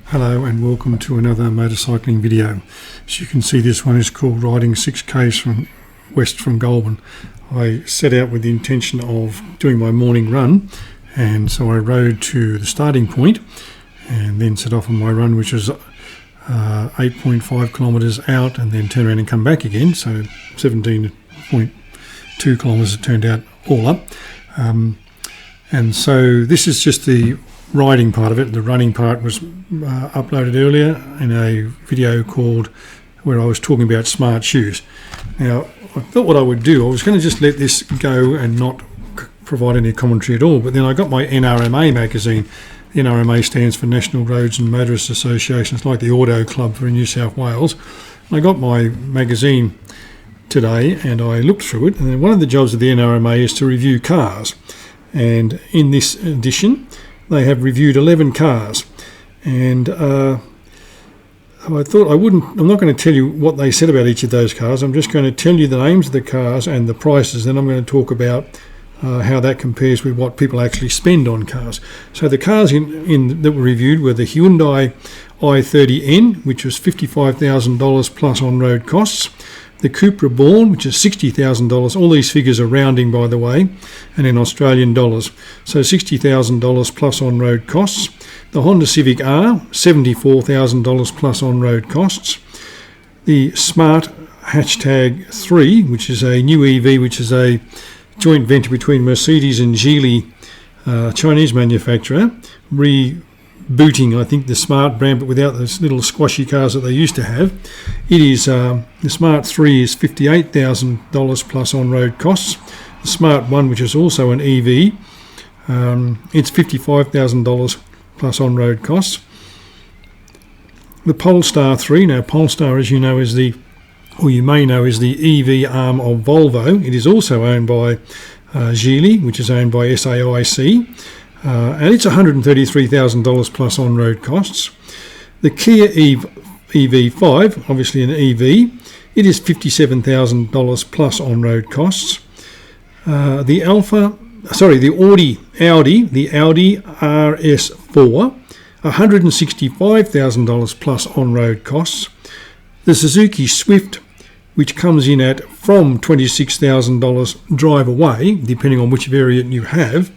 Hello and welcome to another motorcycling video. As you can see, this one is called Riding 6Ks from west from Goulburn. I set out with the intention of doing my morning run, and so I rode to the starting point and then set off on my run, which was 8.5 kilometres out, and then turn around and come back again, so 17.2 kilometres it turned out all up. And so this is just the riding part of it. The running part was uploaded earlier in a video where I was talking about smart shoes. Now, I thought what I would do, I was going to just let this go and not provide any commentary at all, but then I got my NRMA magazine. The NRMA stands for National Roads and Motorists Association. It's like the Auto Club for New South Wales. I got my magazine today and I looked through it, and one of the jobs of the NRMA is to review cars. And in this edition, they have reviewed 11 cars, and I thought I'm not going to tell you what they said about each of those cars. I'm just going to tell you the names of the cars and the prices. Then I'm going to talk about how that compares with what people actually spend on cars. So the cars that were reviewed were the Hyundai i30N, which was $55,000 plus on-road costs. The Cupra Born, which is $60,000. All these figures are rounding, by the way, and in Australian dollars. So $60,000 plus on-road costs. The Honda Civic R, $74,000 plus on-road costs. The Smart Hashtag 3, which is a new EV, which is a joint venture between Mercedes and Geely, Chinese manufacturer, rebooting, I think, the Smart brand, but without those little squashy cars that they used to have. It is the Smart 3 is $58,000 plus on-road costs. The Smart 1, which is also an EV, it's $55,000 plus on-road costs. The Polestar 3, now Polestar, as you know, is the EV arm of Volvo. It is also owned by Geely, which is owned by SAIC. And it's $133,000 plus on-road costs. The Kia EV5, obviously an EV, it is $57,000 plus on-road costs. The Audi RS4, $165,000 plus on-road costs. The Suzuki Swift, which comes in at from $26,000 drive away, depending on which variant you have.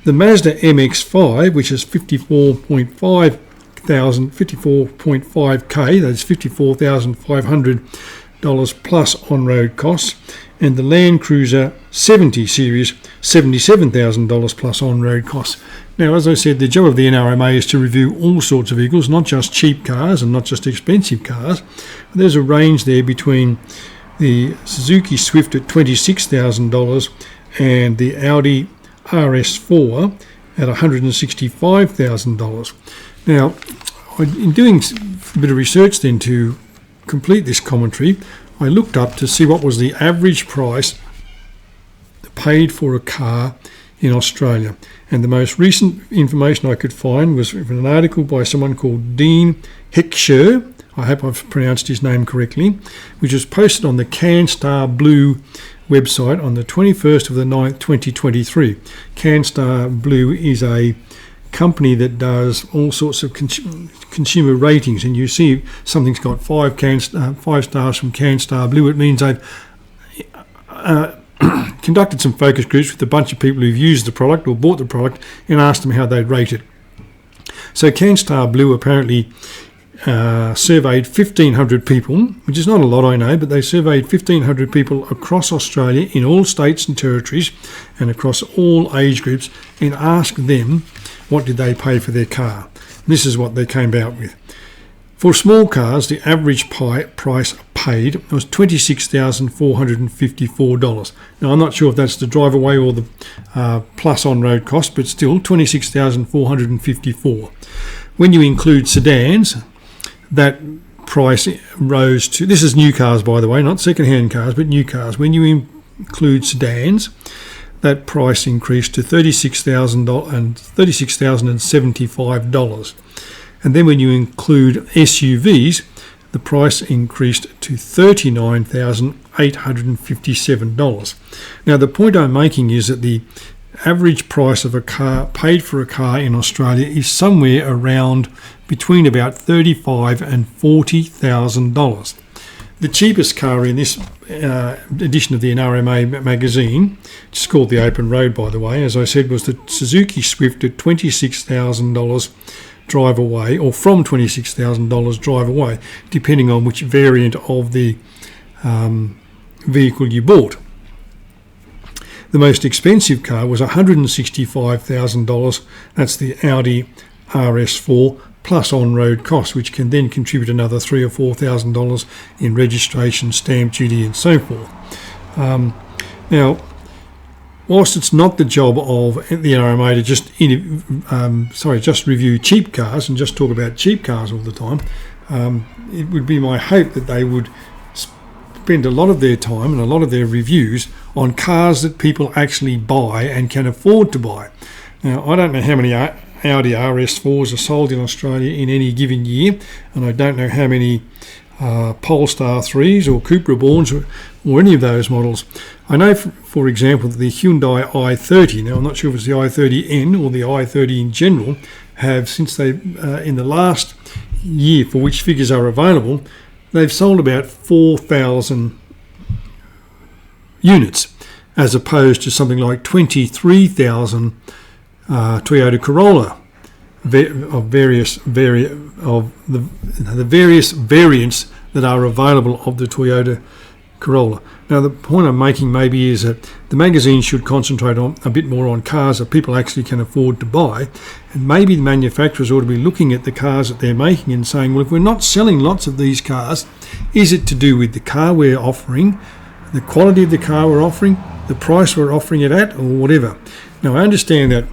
The Mazda MX-5, which is $54.5K, that's $54,500 plus on-road costs, and the Land Cruiser 70 series, $77,000 plus on-road costs. Now, as I said, the job of the NRMA is to review all sorts of vehicles, not just cheap cars and not just expensive cars. There's a range there between the Suzuki Swift at $26,000 and the Audi RS4 at $165,000. Now, in doing a bit of research then to complete this commentary, I looked up to see what was the average price paid for a car in Australia. And the most recent information I could find was from an article by someone called Dean Heckscher, I hope I've pronounced his name correctly, which was posted on the CanStar Blue website on the 21st of the 9th, 2023. CanStar Blue is a company that does all sorts of consumer ratings, and you see something's got 5 stars from CanStar Blue. It means they've conducted some focus groups with a bunch of people who've used the product or bought the product and asked them how they'd rate it. So CanStar Blue apparently surveyed 1,500 people, which is not a lot, I know, but they surveyed 1,500 people across Australia in all states and territories and across all age groups, and asked them what did they pay for their car. This is what they came out with. For small cars, the average price paid was $26,454. Now, I'm not sure if that's the drive away or the plus on-road cost, but still $26,454. When you include sedans, that price rose to, this is new cars, by the way, not second-hand cars, but new cars. When you include sedans, that price increased to $36,075. And then when you include SUVs, the price increased to $39,857. Now, the point I'm making is that the average price of a car paid for a car in Australia is somewhere around between about $35,000 and $40,000. The cheapest car in this edition of the NRMA magazine, which is called the Open Road, by the way, as I said, was the Suzuki Swift at $26,000 drive away, or from $26,000 drive away, depending on which variant of the vehicle you bought. The most expensive car was $165,000. That's the Audi RS4 plus on-road costs, which can then contribute another $3,000 or $4,000 in registration, stamp duty, and so forth. Now, whilst it's not the job of the NRMA to just review cheap cars and just talk about cheap cars all the time, it would be my hope that they would spend a lot of their time and a lot of their reviews on cars that people actually buy and can afford to buy. Now, I don't know how many Audi RS4s are sold in Australia in any given year, and I don't know how many Polestar 3s or Cupra Borns or any of those models. I know, for example, that the Hyundai i30, now I'm not sure if it's the i30N or the i30 in general, have, since they, in the last year for which figures are available, they've sold about 4,000 units, as opposed to something like 23,000 Toyota Corolla of the various variants that are available of the Toyota Corolla. Now, the point I'm making maybe is that the magazine should concentrate on a bit more on cars that people actually can afford to buy, and maybe the manufacturers ought to be looking at the cars that they're making and saying, well, if we're not selling lots of these cars, is it to do with the car we're offering, the quality of the car we're offering, the price we're offering it at, or whatever? Now, I understand that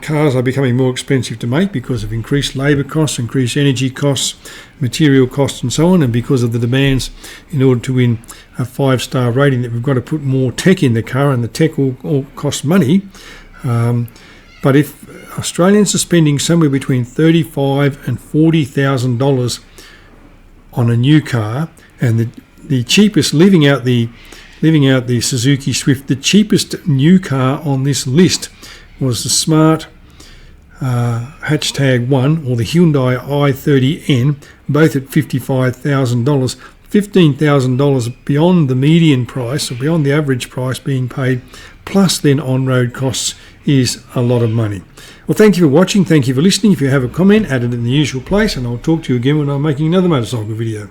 cars are becoming more expensive to make because of increased labour costs, increased energy costs, material costs and so on, and because of the demands in order to win a 5-star rating that we've got to put more tech in the car, and the tech all costs money. But if Australians are spending somewhere between $35,000 and $40,000 on a new car, and the cheapest, leaving out the Suzuki Swift, the cheapest new car on this list was the Smart #1 or the Hyundai i30N, both at $55,000, $15,000 beyond the median price or beyond the average price being paid, plus then on-road costs, is a lot of money. Well, thank you for watching. Thank you for listening. If you have a comment, add it in the usual place, and I'll talk to you again when I'm making another motorcycle video.